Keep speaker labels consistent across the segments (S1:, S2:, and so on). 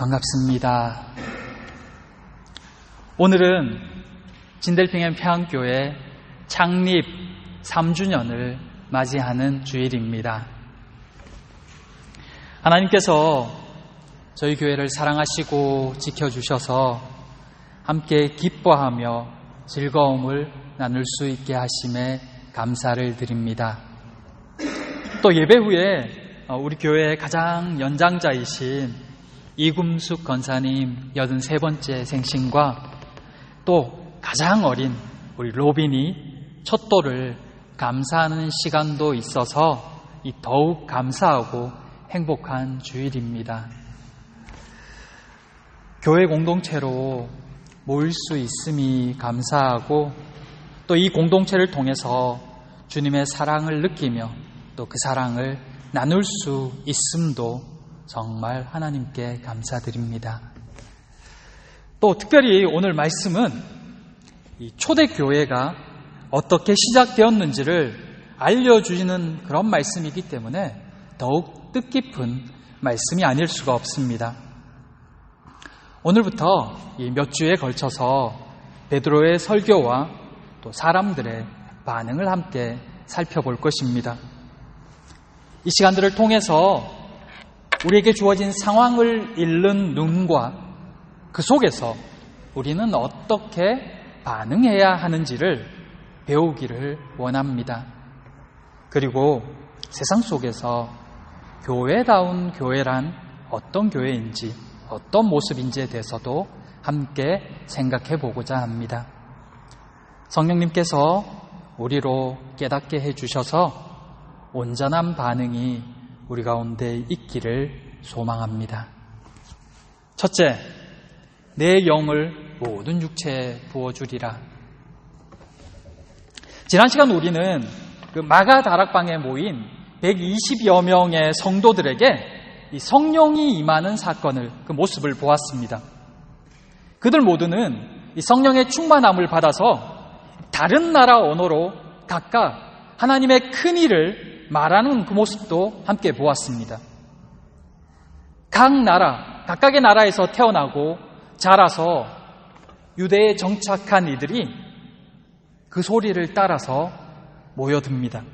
S1: 반갑습니다. 오늘은 진델평양 평안교회 창립 3주년을 맞이하는 주일입니다. 하나님께서 저희 교회를 사랑하시고 지켜주셔서 함께 기뻐하며 즐거움을 나눌 수 있게 하심에 감사를 드립니다. 또 예배 후에 우리 교회의 가장 연장자이신 이금숙 권사님 83번째 생신과 또 가장 어린 우리 로빈이 첫돌을 감사하는 시간도 있어서 더욱 감사하고 행복한 주일입니다. 교회 공동체로 모일 수 있음이 감사하고 또 이 공동체를 통해서 주님의 사랑을 느끼며 또 그 사랑을 나눌 수 있음도 정말 하나님께 감사드립니다. 또 특별히 오늘 말씀은 이 초대교회가 어떻게 시작되었는지를 알려주시는 그런 말씀이기 때문에 더욱 뜻깊은 말씀이 아닐 수가 없습니다. 오늘부터 몇 주에 걸쳐서 베드로의 설교와 또 사람들의 반응을 함께 살펴볼 것입니다. 이 시간들을 통해서 우리에게 주어진 상황을 읽는 눈과 그 속에서 우리는 어떻게 반응해야 하는지를 배우기를 원합니다. 그리고 세상 속에서 교회다운 교회란 어떤 교회인지 어떤 모습인지에 대해서도 함께 생각해 보고자 합니다. 성령님께서 우리로 깨닫게 해주셔서 온전한 반응이 우리 가운데 있기를 소망합니다. 첫째, 내 영을 모든 육체에 부어주리라. 지난 시간 우리는 그 마가 다락방에 모인 120여 명의 성도들에게 이 성령이 임하는 사건을, 그 모습을 보았습니다. 그들 모두는 이 성령의 충만함을 받아서 다른 나라 언어로 각각 하나님의 큰 일을 말하는 그 모습도 함께 보았습니다. 각각의 나라에서 태어나고 자라서 유대에 정착한 이들이 그 소리를 따라서 모여듭니다.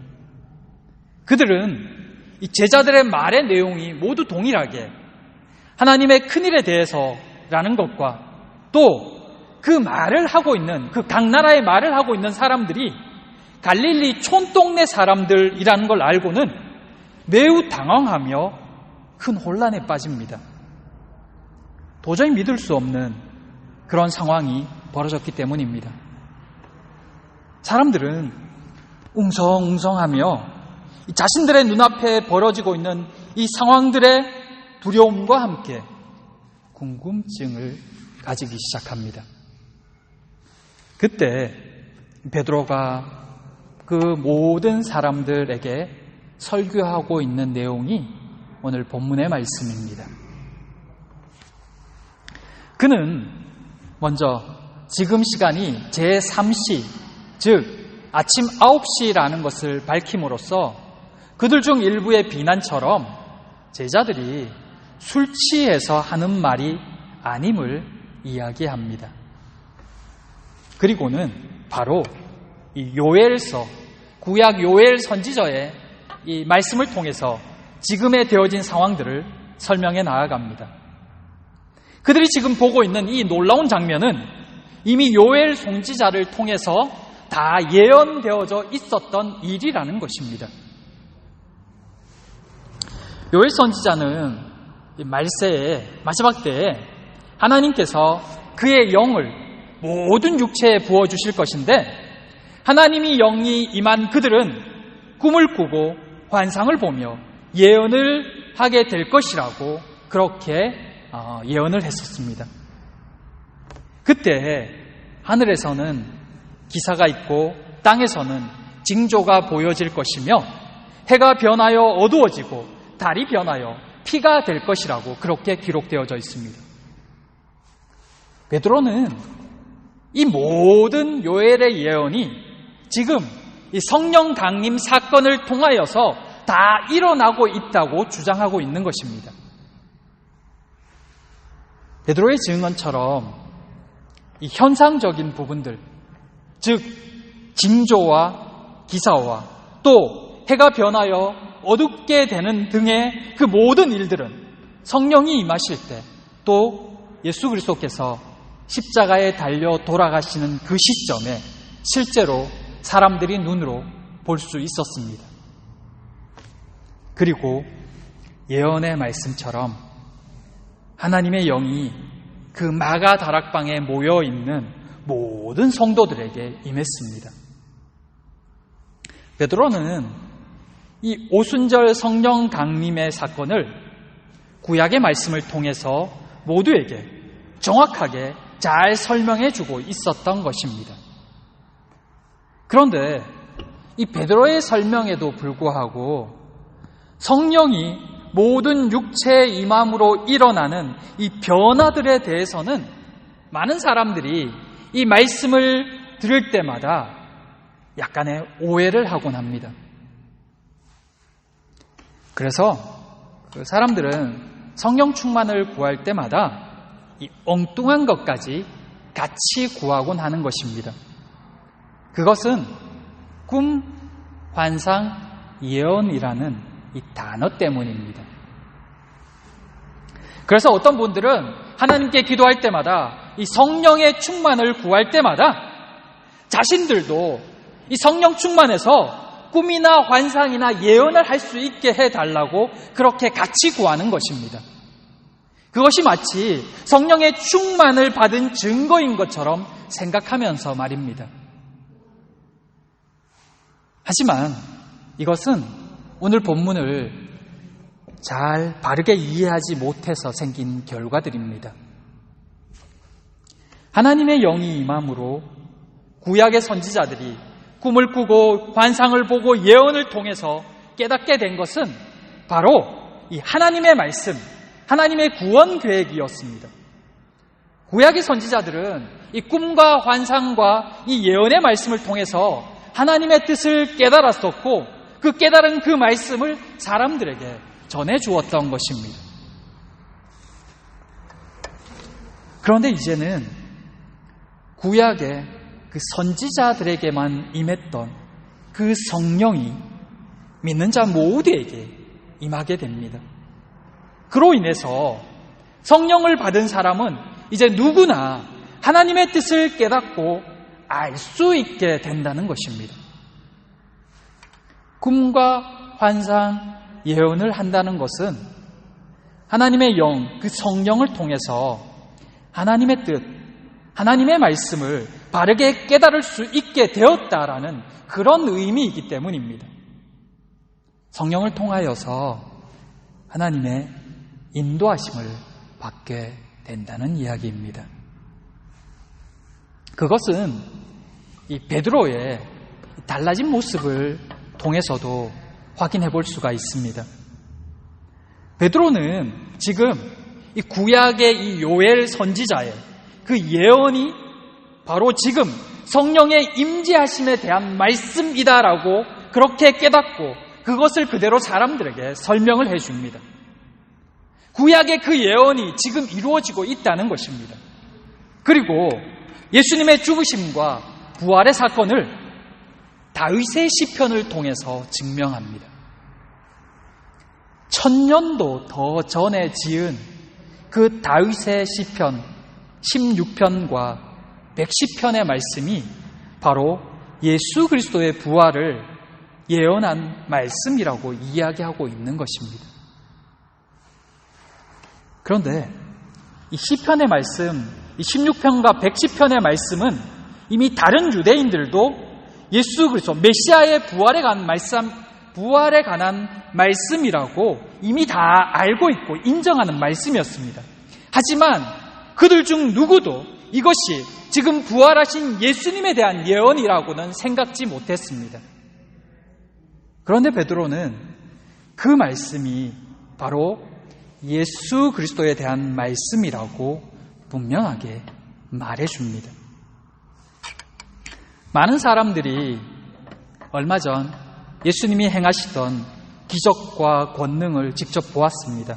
S1: 그들은 이 제자들의 말의 내용이 모두 동일하게 하나님의 큰일에 대해서라는 것과 또 그 말을 하고 있는, 그 각 나라의 말을 하고 있는 사람들이 갈릴리 촌동네 사람들이라는 걸 알고는 매우 당황하며 큰 혼란에 빠집니다. 도저히 믿을 수 없는 그런 상황이 벌어졌기 때문입니다. 사람들은 웅성웅성하며 자신들의 눈앞에 벌어지고 있는 이 상황들의 두려움과 함께 궁금증을 가지기 시작합니다. 그때 베드로가 그 모든 사람들에게 설교하고 있는 내용이 오늘 본문의 말씀입니다. 그는 먼저 지금 시간이 제3시, 즉 아침 9시라는 것을 밝힘으로써 그들 중 일부의 비난처럼 제자들이 술 취해서 하는 말이 아님을 이야기합니다. 그리고는 바로 이 요엘서, 구약 요엘 선지자의 이 말씀을 통해서 지금에 되어진 상황들을 설명해 나아갑니다. 그들이 지금 보고 있는 이 놀라운 장면은 이미 요엘 선지자를 통해서 다 예언되어져 있었던 일이라는 것입니다. 요엘 선지자는 말세의 마지막 때에 하나님께서 그의 영을 모든 육체에 부어주실 것인데 하나님이 영이 임한 그들은 꿈을 꾸고 환상을 보며 예언을 하게 될 것이라고 그렇게 예언을 했었습니다. 그때 하늘에서는 기사가 있고 땅에서는 징조가 보여질 것이며 해가 변하여 어두워지고 달이 변하여 피가 될 것이라고 그렇게 기록되어져 있습니다. 베드로는 이 모든 요엘의 예언이 지금 이 성령 강림 사건을 통하여서 다 일어나고 있다고 주장하고 있는 것입니다. 베드로의 증언처럼 이 현상적인 부분들, 즉 징조와 기사와 또 해가 변하여 어둡게 되는 등의 그 모든 일들은 성령이 임하실 때, 또 예수 그리스도께서 십자가에 달려 돌아가시는 그 시점에 실제로 사람들이 눈으로 볼 수 있었습니다. 그리고 예언의 말씀처럼 하나님의 영이 그 마가 다락방에 모여 있는 모든 성도들에게 임했습니다. 베드로는 이 오순절 성령 강림의 사건을 구약의 말씀을 통해서 모두에게 정확하게 잘 설명해 주고 있었던 것입니다. 그런데 이 베드로의 설명에도 불구하고 성령이 모든 육체의 임함으로 일어나는 이 변화들에 대해서는 많은 사람들이 이 말씀을 들을 때마다 약간의 오해를 하곤 합니다. 그래서 그 사람들은 성령 충만을 구할 때마다 이 엉뚱한 것까지 같이 구하곤 하는 것입니다. 그것은 꿈, 환상, 예언이라는 이 단어 때문입니다. 그래서 어떤 분들은 하나님께 기도할 때마다 이 성령의 충만을 구할 때마다 자신들도 이 성령 충만에서 꿈이나 환상이나 예언을 할 수 있게 해달라고 그렇게 같이 구하는 것입니다. 그것이 마치 성령의 충만을 받은 증거인 것처럼 생각하면서 말입니다. 하지만 이것은 오늘 본문을 잘 바르게 이해하지 못해서 생긴 결과들입니다. 하나님의 영이 임함으로 구약의 선지자들이 꿈을 꾸고 환상을 보고 예언을 통해서 깨닫게 된 것은 바로 이 하나님의 말씀, 하나님의 구원 계획이었습니다. 구약의 선지자들은 이 꿈과 환상과 이 예언의 말씀을 통해서 하나님의 뜻을 깨달았었고 그 깨달은 그 말씀을 사람들에게 전해 주었던 것입니다. 그런데 이제는 구약의 그 선지자들에게만 임했던 그 성령이 믿는 자 모두에게 임하게 됩니다. 그로 인해서 성령을 받은 사람은 이제 누구나 하나님의 뜻을 깨닫고 알 수 있게 된다는 것입니다. 꿈과 환상, 예언을 한다는 것은 하나님의 영, 그 성령을 통해서 하나님의 뜻, 하나님의 말씀을 바르게 깨달을 수 있게 되었다라는 그런 의미이기 때문입니다. 성령을 통하여서 하나님의 인도하심을 받게 된다는 이야기입니다. 그것은 이 베드로의 달라진 모습을 통해서도 확인해 볼 수가 있습니다. 베드로는 지금 이 구약의 이 요엘 선지자의 그 예언이 바로 지금 성령의 임재하심에 대한 말씀이다라고 그렇게 깨닫고 그것을 그대로 사람들에게 설명을 해줍니다. 구약의 그 예언이 지금 이루어지고 있다는 것입니다. 그리고 예수님의 죽으심과 부활의 사건을 다윗의 시편을 통해서 증명합니다. 1000년도 더 전에 지은 그 다윗의 시편 16편과 110편의 말씀이 바로 예수 그리스도의 부활을 예언한 말씀이라고 이야기하고 있는 것입니다. 그런데 이 시편의 말씀, 이 16편과 110편의 말씀은 이미 다른 유대인들도 예수 그리스도 메시아의 부활에 관한 말씀이라고 이미 다 알고 있고 인정하는 말씀이었습니다. 하지만 그들 중 누구도 이것이 지금 부활하신 예수님에 대한 예언이라고는 생각지 못했습니다. 그런데 베드로는 그 말씀이 바로 예수 그리스도에 대한 말씀이라고 분명하게 말해줍니다. 많은 사람들이 얼마 전 예수님이 행하시던 기적과 권능을 직접 보았습니다.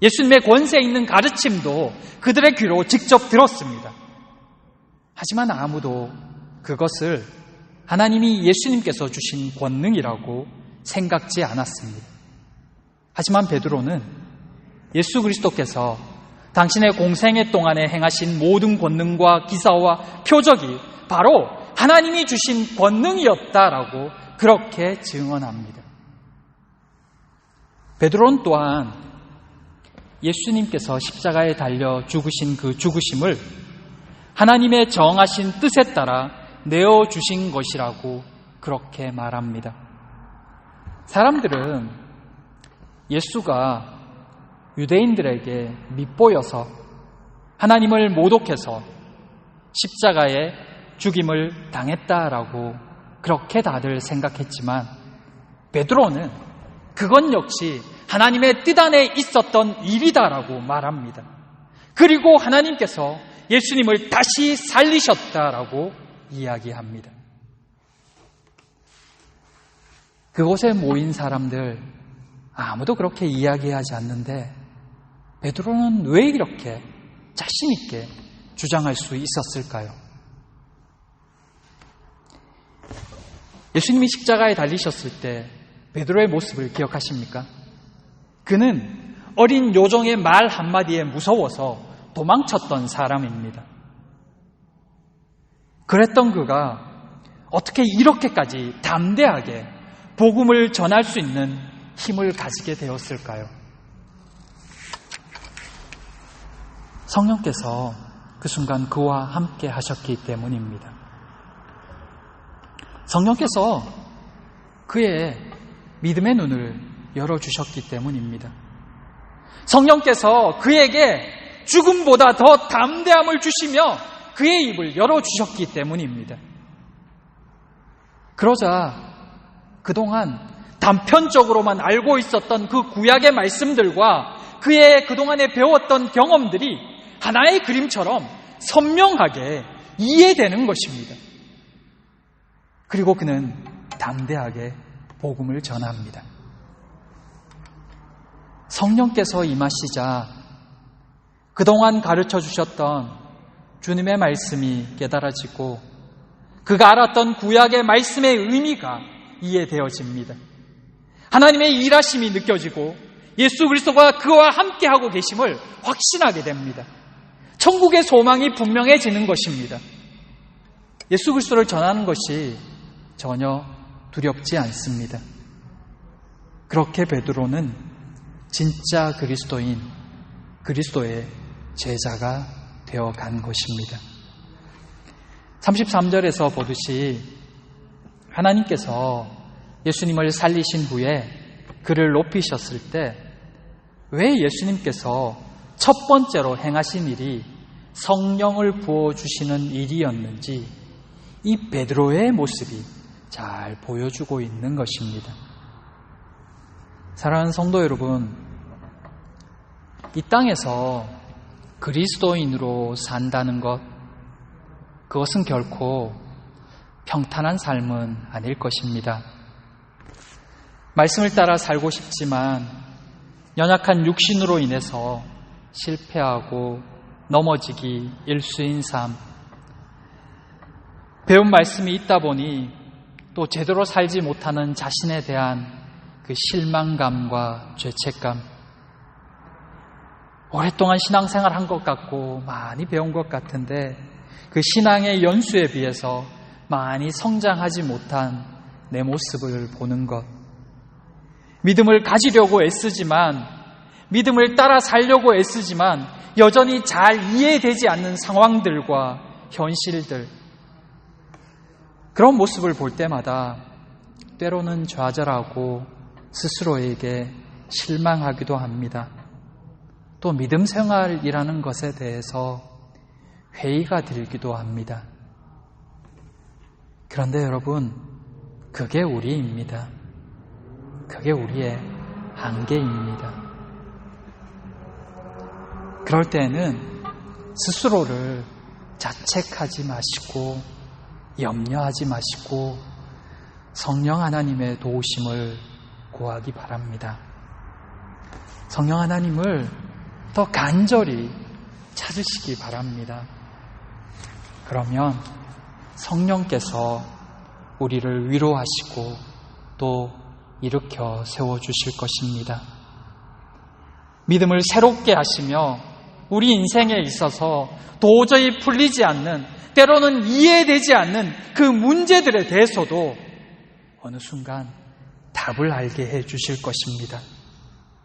S1: 예수님의 권세 있는 가르침도 그들의 귀로 직접 들었습니다. 하지만 아무도 그것을 하나님이 예수님께서 주신 권능이라고 생각지 않았습니다. 하지만 베드로는 예수 그리스도께서 당신의 공생애 동안에 행하신 모든 권능과 기사와 표적이 바로 하나님이 주신 권능이었다라고 그렇게 증언합니다. 베드로는 또한 예수님께서 십자가에 달려 죽으신 그 죽으심을 하나님의 정하신 뜻에 따라 내어주신 것이라고 그렇게 말합니다. 사람들은 예수가 유대인들에게 밉보여서 하나님을 모독해서 십자가에 죽임을 당했다라고 그렇게 다들 생각했지만 베드로는 그건 역시 하나님의 뜻 안에 있었던 일이다라고 말합니다. 그리고 하나님께서 예수님을 다시 살리셨다라고 이야기합니다. 그곳에 모인 사람들 아무도 그렇게 이야기하지 않는데 베드로는 왜 이렇게 자신 있게 주장할 수 있었을까요? 예수님이 십자가에 달리셨을 때 베드로의 모습을 기억하십니까? 그는 어린 요정의 말 한마디에 무서워서 도망쳤던 사람입니다. 그랬던 그가 어떻게 이렇게까지 담대하게 복음을 전할 수 있는 힘을 가지게 되었을까요? 성령께서 그 순간 그와 함께 하셨기 때문입니다. 성령께서 그의 믿음의 눈을 열어주셨기 때문입니다. 성령께서 그에게 죽음보다 더 담대함을 주시며 그의 입을 열어주셨기 때문입니다. 그러자 그동안 단편적으로만 알고 있었던 그 구약의 말씀들과 그의 그동안에 배웠던 경험들이 하나의 그림처럼 선명하게 이해되는 것입니다. 그리고 그는 담대하게 복음을 전합니다. 성령께서 임하시자 그동안 가르쳐 주셨던 주님의 말씀이 깨달아지고 그가 알았던 구약의 말씀의 의미가 이해되어집니다. 하나님의 일하심이 느껴지고 예수 그리스도가 그와 함께하고 계심을 확신하게 됩니다. 천국의 소망이 분명해지는 것입니다. 예수 그리스도를 전하는 것이 전혀 두렵지 않습니다. 그렇게 베드로는 진짜 그리스도인 그리스도의 제자가 되어간 것입니다. 33절에서 보듯이 하나님께서 예수님을 살리신 후에 그를 높이셨을 때 왜 예수님께서 첫 번째로 행하신 일이 성령을 부어주시는 일이었는지 이 베드로의 모습이 잘 보여주고 있는 것입니다. 사랑하는 성도 여러분, 이 땅에서 그리스도인으로 산다는 것, 그것은 결코 평탄한 삶은 아닐 것입니다. 말씀을 따라 살고 싶지만 연약한 육신으로 인해서 실패하고 넘어지기 일수인 삶, 배운 말씀이 있다 보니 또 제대로 살지 못하는 자신에 대한 그 실망감과 죄책감, 오랫동안 신앙생활 한 것 같고 많이 배운 것 같은데 그 신앙의 연수에 비해서 많이 성장하지 못한 내 모습을 보는 것, 믿음을 가지려고 애쓰지만, 믿음을 따라 살려고 애쓰지만 여전히 잘 이해되지 않는 상황들과 현실들, 그런 모습을 볼 때마다 때로는 좌절하고 스스로에게 실망하기도 합니다. 또 믿음 생활이라는 것에 대해서 회의가 들기도 합니다. 그런데 여러분, 그게 우리입니다. 그게 우리의 한계입니다. 그럴 때는 스스로를 자책하지 마시고 염려하지 마시고 성령 하나님의 도우심을 구하기 바랍니다. 성령 하나님을 더 간절히 찾으시기 바랍니다. 그러면 성령께서 우리를 위로하시고 또 일으켜 세워주실 것입니다. 믿음을 새롭게 하시며 우리 인생에 있어서 도저히 풀리지 않는, 때로는 이해되지 않는 그 문제들에 대해서도 어느 순간 답을 알게 해주실 것입니다.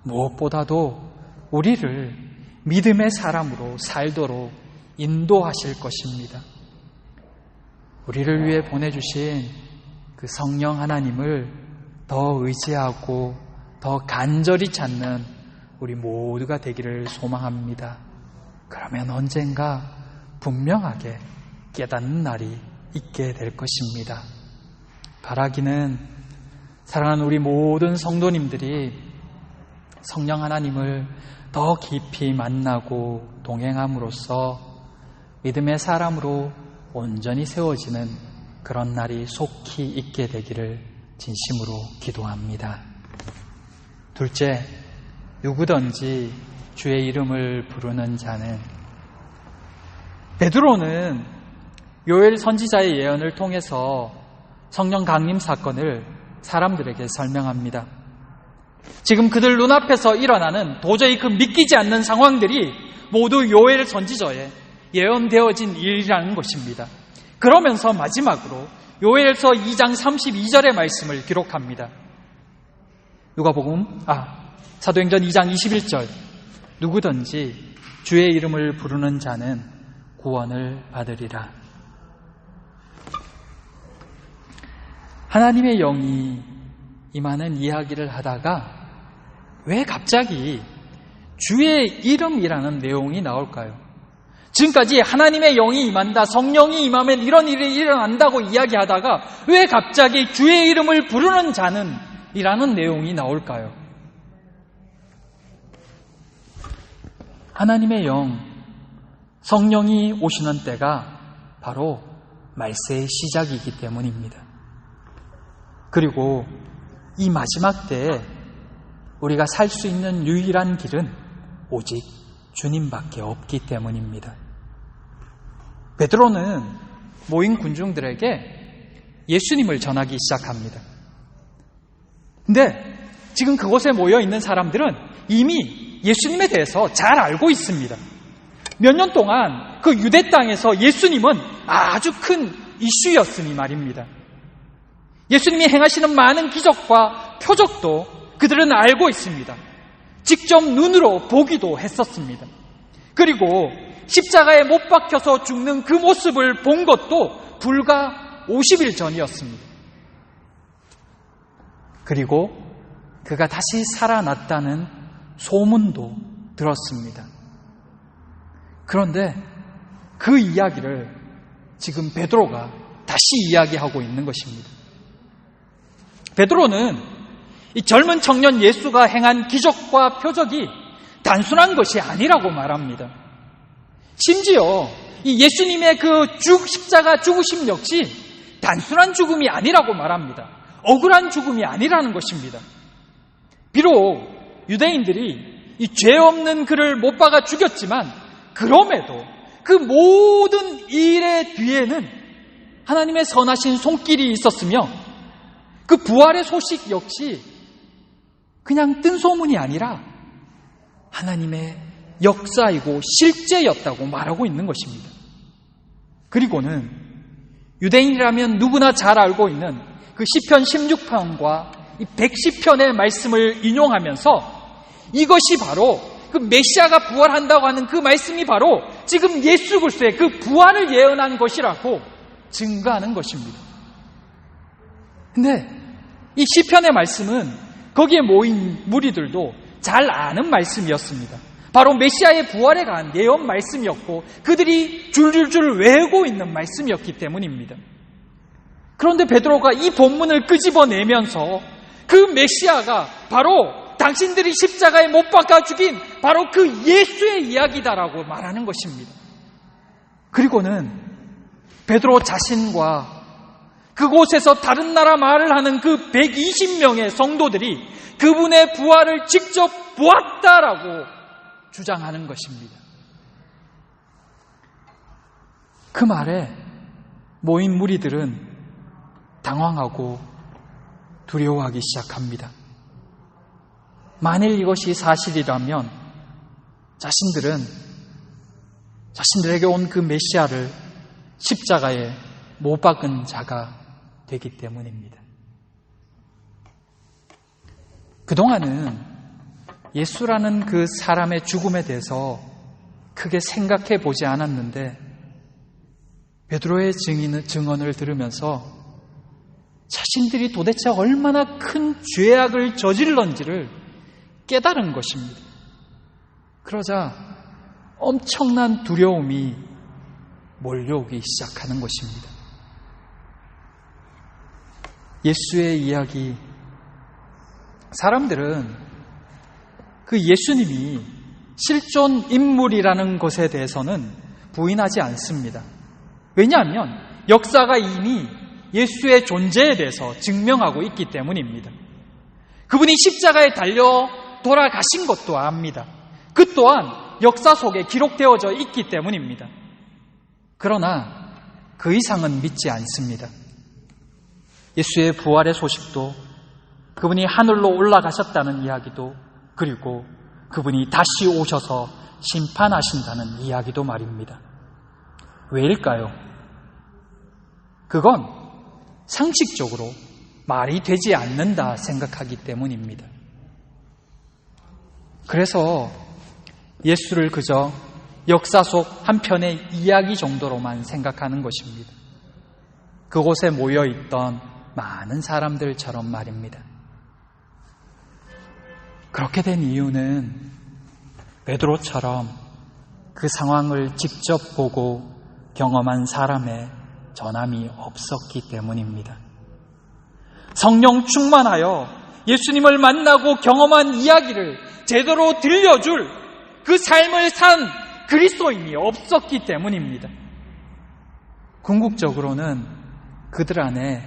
S1: 무엇보다도 우리를 믿음의 사람으로 살도록 인도하실 것입니다. 우리를 위해 보내주신 그 성령 하나님을 더 의지하고 더 간절히 찾는 우리 모두가 되기를 소망합니다. 그러면 언젠가 분명하게 깨닫는 날이 있게 될 것입니다. 바라기는 사랑하는 우리 모든 성도님들이 성령 하나님을 더 깊이 만나고 동행함으로써 믿음의 사람으로 온전히 세워지는 그런 날이 속히 있게 되기를 진심으로 기도합니다. 둘째, 누구든지 주의 이름을 부르는 자는, 베드로는 요엘 선지자의 예언을 통해서 성령 강림 사건을 사람들에게 설명합니다. 지금 그들 눈앞에서 일어나는 도저히 그 믿기지 않는 상황들이 모두 요엘 선지자의 예언되어진 일이라는 것입니다. 그러면서 마지막으로 요엘서 2장 32절의 말씀을 기록합니다. 사도행전 2장 21절, 누구든지 주의 이름을 부르는 자는 구원을 받으리라. 하나님의 영이 임하는 이야기를 하다가 왜 갑자기 주의 이름이라는 내용이 나올까요? 지금까지 하나님의 영이 임한다, 성령이 임하면 이런 일이 일어난다고 이야기하다가 왜 갑자기 주의 이름을 부르는 자는 이라는 내용이 나올까요? 하나님의 영, 성령이 오시는 때가 바로 말세의 시작이기 때문입니다. 그리고 이 마지막 때에 우리가 살 수 있는 유일한 길은 오직 주님밖에 없기 때문입니다. 베드로는 모인 군중들에게 예수님을 전하기 시작합니다. 근데 지금 그곳에 모여 있는 사람들은 이미 예수님에 대해서 잘 알고 있습니다. 몇 년 동안 그 유대 땅에서 예수님은 아주 큰 이슈였으니 말입니다. 예수님이 행하시는 많은 기적과 표적도 그들은 알고 있습니다. 직접 눈으로 보기도 했었습니다. 그리고 십자가에 못 박혀서 죽는 그 모습을 본 것도 불과 50일 전이었습니다. 그리고 그가 다시 살아났다는 소문도 들었습니다. 그런데 그 이야기를 지금 베드로가 다시 이야기하고 있는 것입니다. 베드로는 이 젊은 청년 예수가 행한 기적과 표적이 단순한 것이 아니라고 말합니다. 심지어 이 예수님의 그 십자가 죽으심 역시 단순한 죽음이 아니라고 말합니다. 억울한 죽음이 아니라는 것입니다. 비록 유대인들이 이 죄 없는 그를 못 박아 죽였지만 그럼에도 그 모든 일의 뒤에는 하나님의 선하신 손길이 있었으며 그 부활의 소식 역시 그냥 뜬소문이 아니라 하나님의 역사이고 실제였다고 말하고 있는 것입니다. 그리고는 유대인이라면 누구나 잘 알고 있는 그 시편 16편과 110편의 말씀을 인용하면서 이것이 바로 그 메시아가 부활한다고 하는 그 말씀이 바로 지금 예수 그리스도의 그 부활을 예언한 것이라고 증거하는 것입니다. 근데 이 시편의 말씀은 거기에 모인 무리들도 잘 아는 말씀이었습니다. 바로 메시아의 부활에 관한 예언 말씀이었고 그들이 줄줄줄 외우고 있는 말씀이었기 때문입니다. 그런데 베드로가 이 본문을 끄집어내면서 그 메시아가 바로 당신들이 십자가에 못 박아 죽인 바로 그 예수의 이야기다라고 말하는 것입니다. 그리고는 베드로 자신과 그곳에서 다른 나라 말을 하는 그 120명의 성도들이 그분의 부활을 직접 보았다라고 주장하는 것입니다. 그 말에 모인 무리들은 당황하고 두려워하기 시작합니다. 만일 이것이 사실이라면 자신들에게 온 그 메시아를 십자가에 못 박은 자가 되기 때문입니다. 그동안은 예수라는 그 사람의 죽음에 대해서 크게 생각해 보지 않았는데 베드로의 증언을 들으면서 자신들이 도대체 얼마나 큰 죄악을 저질렀는지를 깨달은 것입니다. 그러자 엄청난 두려움이 몰려오기 시작하는 것입니다. 예수의 이야기, 사람들은 그 예수님이 실존 인물이라는 것에 대해서는 부인하지 않습니다. 왜냐하면 역사가 이미 예수의 존재에 대해서 증명하고 있기 때문입니다. 그분이 십자가에 달려 돌아가신 것도 압니다. 그 또한 역사 속에 기록되어져 있기 때문입니다. 그러나 그 이상은 믿지 않습니다. 예수의 부활의 소식도, 그분이 하늘로 올라가셨다는 이야기도, 그리고 그분이 다시 오셔서 심판하신다는 이야기도 말입니다. 왜일까요? 그건 상식적으로 말이 되지 않는다 생각하기 때문입니다. 그래서 예수를 그저 역사 속 한 편의 이야기 정도로만 생각하는 것입니다. 그곳에 모여있던 많은 사람들처럼 말입니다. 그렇게 된 이유는 베드로처럼 그 상황을 직접 보고 경험한 사람의 전함이 없었기 때문입니다. 성령 충만하여 예수님을 만나고 경험한 이야기를 제대로 들려줄 그 삶을 산 그리스도인이 없었기 때문입니다. 궁극적으로는 그들 안에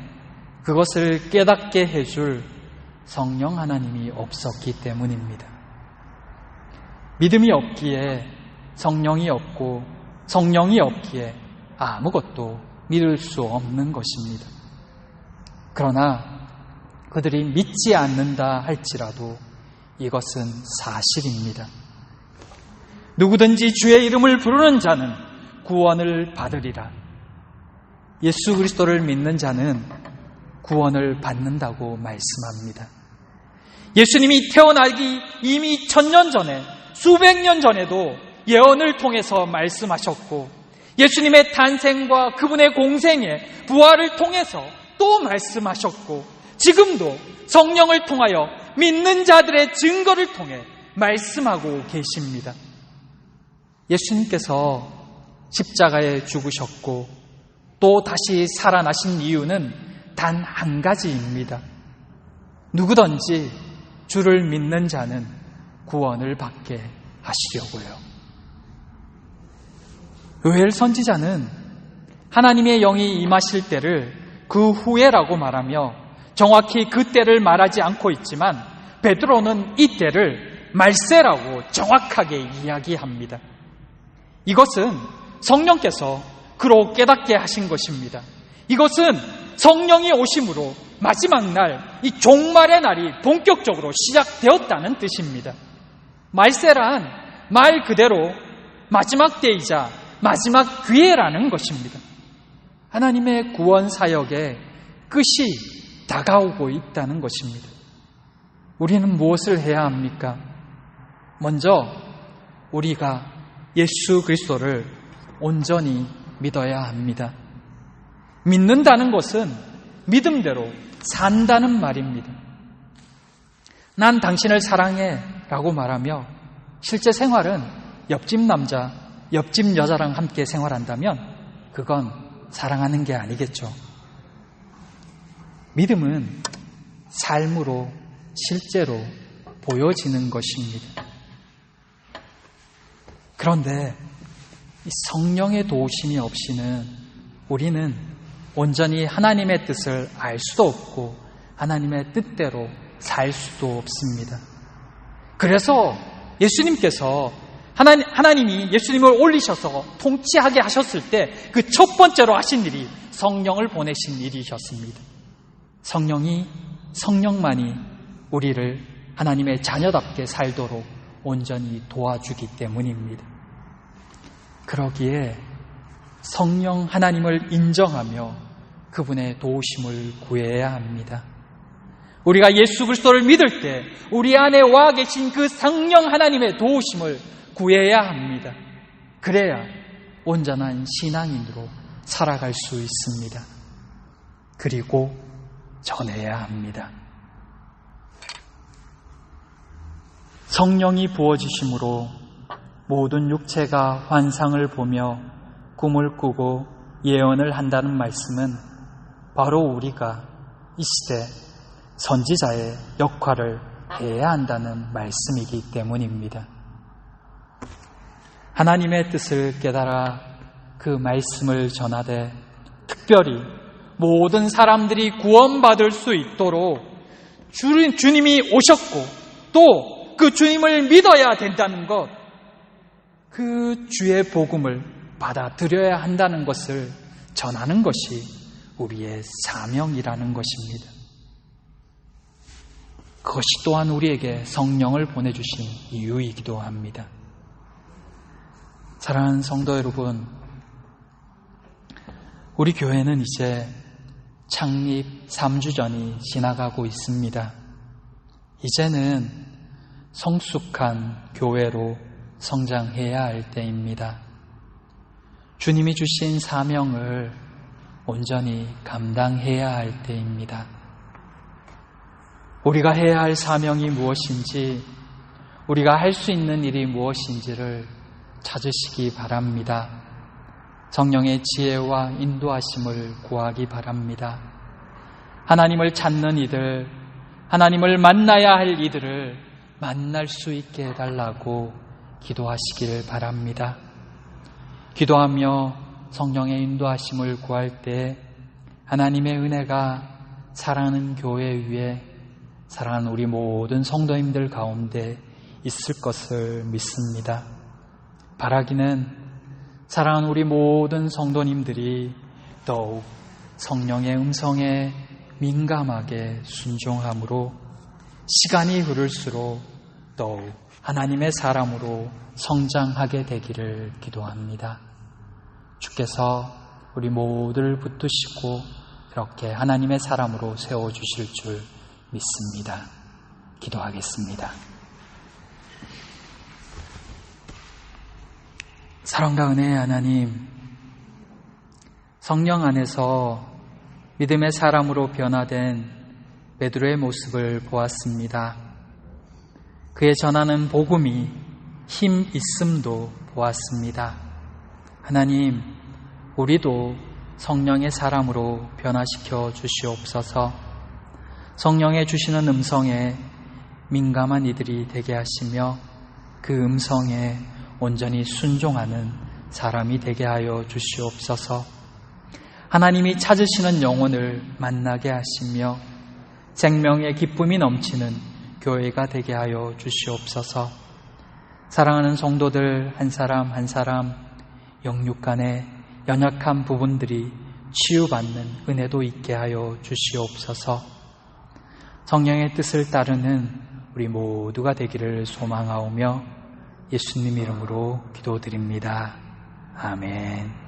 S1: 그것을 깨닫게 해줄 성령 하나님이 없었기 때문입니다. 믿음이 없기에 성령이 없고, 성령이 없기에 아무것도 믿을 수 없는 것입니다. 그러나 그들이 믿지 않는다 할지라도 이것은 사실입니다. 누구든지 주의 이름을 부르는 자는 구원을 받으리라. 예수 그리스도를 믿는 자는 구원을 받는다고 말씀합니다. 예수님이 태어나기 이미 1000년 전에, 수백 년 전에도 예언을 통해서 말씀하셨고, 예수님의 탄생과 그분의 공생의 부활을 통해서 또 말씀하셨고, 지금도 성령을 통하여 믿는 자들의 증거를 통해 말씀하고 계십니다. 예수님께서 십자가에 죽으셨고 또 다시 살아나신 이유는 단 한 가지입니다. 누구든지 주를 믿는 자는 구원을 받게 하시려고요. 요엘 선지자는 하나님의 영이 임하실 때를 그 후에라고 말하며 정확히 그 때를 말하지 않고 있지만 베드로는 이 때를 말세라고 정확하게 이야기합니다. 이것은 성령께서 그로 깨닫게 하신 것입니다. 이것은 성령이 오심으로 마지막 날, 이 종말의 날이 본격적으로 시작되었다는 뜻입니다. 말세란 말 그대로 마지막 때이자 마지막 기회라는 것입니다. 하나님의 구원 사역의 끝이 다가오고 있다는 것입니다. 우리는 무엇을 해야 합니까? 먼저 우리가 예수 그리스도를 온전히 믿어야 합니다. 믿는다는 것은 믿음대로 산다는 말입니다. 난 당신을 사랑해 라고 말하며 실제 생활은 옆집 남자, 옆집 여자랑 함께 생활한다면 그건 사랑하는 게 아니겠죠. 믿음은 삶으로 실제로 보여지는 것입니다. 그런데 이 성령의 도우심이 없이는 우리는 온전히 하나님의 뜻을 알 수도 없고 하나님의 뜻대로 살 수도 없습니다. 그래서 예수님께서 하나님이 예수님을 올리셔서 통치하게 하셨을 때 그 첫 번째로 하신 일이 성령을 보내신 일이셨습니다. 성령만이 우리를 하나님의 자녀답게 살도록 온전히 도와주기 때문입니다. 그러기에 성령 하나님을 인정하며 그분의 도우심을 구해야 합니다. 우리가 예수 그리스도를 믿을 때 우리 안에 와 계신 그 성령 하나님의 도우심을 구해야 합니다. 그래야 온전한 신앙인으로 살아갈 수 있습니다. 그리고 전해야 합니다. 성령이 부어지심으로 모든 육체가 환상을 보며 꿈을 꾸고 예언을 한다는 말씀은 바로 우리가 이 시대 선지자의 역할을 해야 한다는 말씀이기 때문입니다. 하나님의 뜻을 깨달아 그 말씀을 전하되 특별히 모든 사람들이 구원받을 수 있도록 주님이 오셨고 또 그 주님을 믿어야 된다는 것, 그 주의 복음을 받아들여야 한다는 것을 전하는 것이 우리의 사명이라는 것입니다. 그것이 또한 우리에게 성령을 보내주신 이유이기도 합니다. 사랑하는 성도 여러분, 우리 교회는 이제 창립 3주 전이 지나가고 있습니다. 이제는 성숙한 교회로 성장해야 할 때입니다. 주님이 주신 사명을 온전히 감당해야 할 때입니다. 우리가 해야 할 사명이 무엇인지, 우리가 할 수 있는 일이 무엇인지를 찾으시기 바랍니다. 성령의 지혜와 인도하심을 구하기 바랍니다. 하나님을 찾는 이들, 하나님을 만나야 할 이들을 만날 수 있게 해달라고 기도하시기를 바랍니다. 기도하며 성령의 인도하심을 구할 때 하나님의 은혜가 사랑하는 교회 위에, 사랑하는 우리 모든 성도님들 가운데 있을 것을 믿습니다. 바라기는 사랑하는 우리 모든 성도님들이 더욱 성령의 음성에 민감하게 순종함으로 시간이 흐를수록 더욱 하나님의 사람으로 성장하게 되기를 기도합니다. 주께서 우리 모두를 붙드시고 이렇게 하나님의 사람으로 세워주실 줄 믿습니다. 기도하겠습니다. 사랑과 은혜의 하나님, 성령 안에서 믿음의 사람으로 변화된 베드로의 모습을 보았습니다. 그의 전하는 복음이 힘 있음도 보았습니다. 하나님, 우리도 성령의 사람으로 변화시켜 주시옵소서. 성령의 주시는 음성에 민감한 이들이 되게 하시며 그 음성에 온전히 순종하는 사람이 되게 하여 주시옵소서. 하나님이 찾으시는 영혼을 만나게 하시며 생명의 기쁨이 넘치는 교회가 되게 하여 주시옵소서. 사랑하는 성도들 한 사람 한 사람 영육 간의 연약한 부분들이 치유받는 은혜도 있게 하여 주시옵소서. 성령의 뜻을 따르는 우리 모두가 되기를 소망하오며 예수님 이름으로 기도드립니다. 아멘.